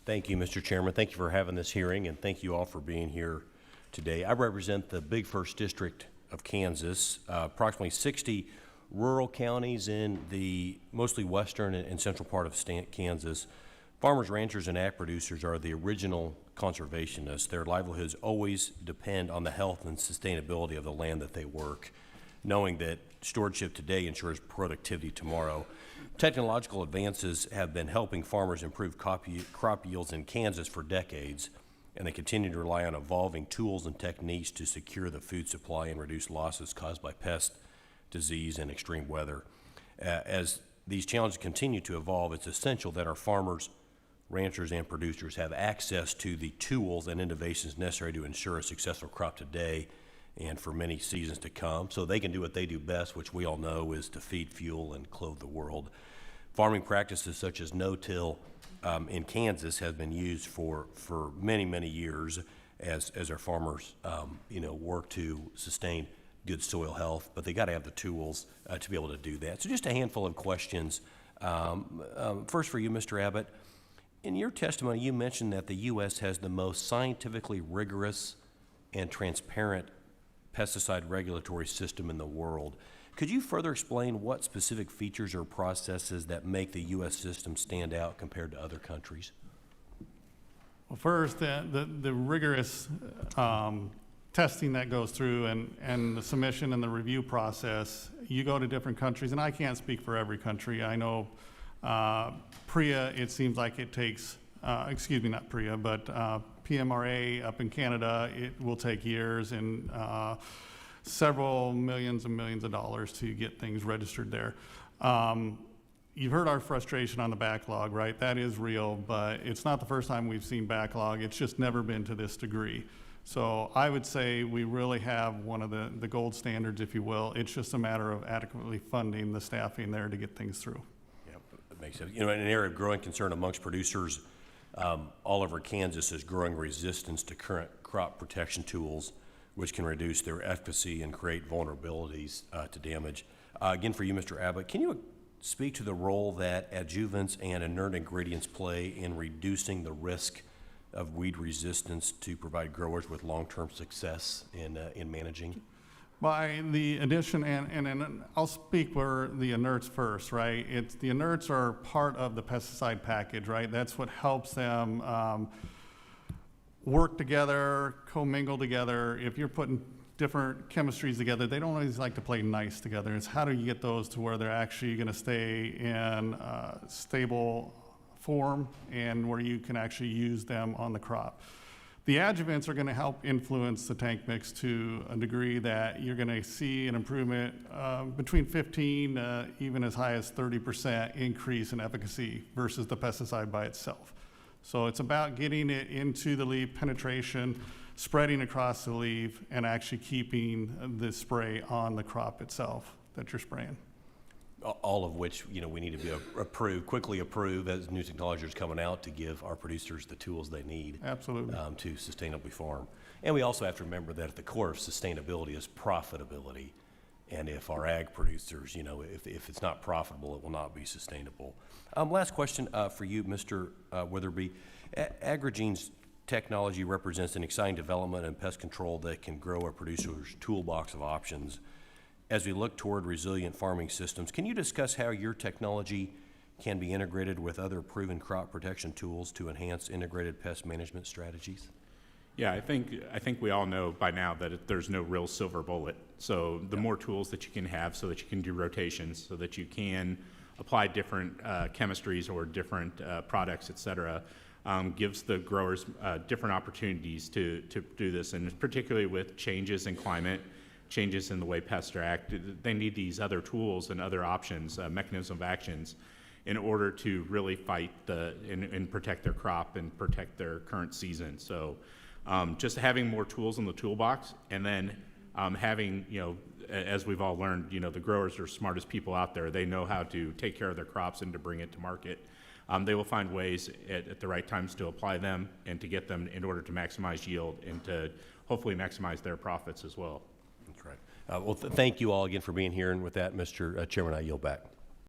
Thank you, Mr. Chairman. Thank you for having this hearing, and thank you all for being here today. I represent the Big First District of Kansas, approximately 60 rural counties in the mostly western and central part of Kansas. Farmers, ranchers, and ag producers are the original conservationists. Their livelihoods always depend on the health and sustainability of the land that they work, knowing that stewardship today ensures productivity tomorrow. Technological advances have been helping farmers improve crop yields in Kansas for decades, and they continue to rely on evolving tools and techniques to secure the food supply and reduce losses caused by pest, disease, and extreme weather. As these challenges continue to evolve, it's essential that our farmers, ranchers, and producers have access to the tools and innovations necessary to ensure a successful crop today and for many seasons to come, so they can do what they do best, which we all know is to feed, fuel, and clothe the world. Farming practices such as no-till in Kansas have been used for many, many years as our farmers work to sustain good soil health, but they got to have the tools to be able to do that. So just a handful of questions. First for you, Mr. Abbott. In your testimony, you mentioned that the U.S. has the most scientifically rigorous and transparent pesticide regulatory system in the world. Could you further explain what specific features or processes that make the U.S. system stand out compared to other countries? Well, first, the rigorous testing that goes through and the submission and the review process, you go to different countries, and I can't speak for every country. I know PREA, it seems like it takes, excuse me, not PREA, but PMRA up in Canada, it will take years and several millions and millions of dollars to get things registered there. You've heard our frustration on the backlog, right? That is real, but it's not the first time we've seen backlog. It's just never been to this degree. So I would say we really have one of the gold standards, if you will. It's just a matter of adequately funding the staffing there to get things through. Yeah, that makes sense. In an area of growing concern amongst producers, all over Kansas is growing resistance to current crop protection tools, which can reduce their efficacy and create vulnerabilities to damage. Again, for you, Mr. Abbott, can you speak to the role that adjuvants and inert ingredients play in reducing the risk of weed resistance to provide growers with long-term success in managing? By the addition, and I'll speak for the inerts first, right? The inerts are part of the pesticide package, right? That's what helps them work together, commingle together. If you're putting different chemistries together, they don't always like to play nice together. It's how do you get those to where they're actually going to stay in stable form and where you can actually use them on the crop. The adjuvants are going to help influence the tank mix to a degree that you're going to see an improvement between 15, even as high as 30% increase in efficacy versus the pesticide by itself. So it's about getting it into the leaf, penetration, spreading across the leaf, and actually keeping the spray on the crop itself that you're spraying. All of which, we need to be quickly approved as new technology is coming out to give our producers the tools they need. Absolutely. To sustainably farm. And we also have to remember that at the core of sustainability is profitability. And if our ag producers, if it's not profitable, it will not be sustainable. Last question for you, Mr. Witherby. AgriGene's technology represents an exciting development in pest control that can grow our producers' toolbox of options. As we look toward resilient farming systems, can you discuss how your technology can be integrated with other proven crop protection tools to enhance integrated pest management strategies? Yeah, I think we all know by now that there's no real silver bullet. So the more tools that you can have so that you can do rotations, so that you can apply different chemistries or different products, et cetera, gives the growers different opportunities to do this. And particularly with changes in climate, changes in the way pests are acted, they need these other tools and other options, mechanism of actions, in order to really fight and protect their crop and protect their current season. So just having more tools in the toolbox, and then having, as we've all learned, the growers are smartest people out there. They know how to take care of their crops and to bring it to market. They will find ways at the right times to apply them and to get them in order to maximize yield and to hopefully maximize their profits as well. That's right. Well, thank you all again for being here. And with that, Mr. Chairman, I yield back.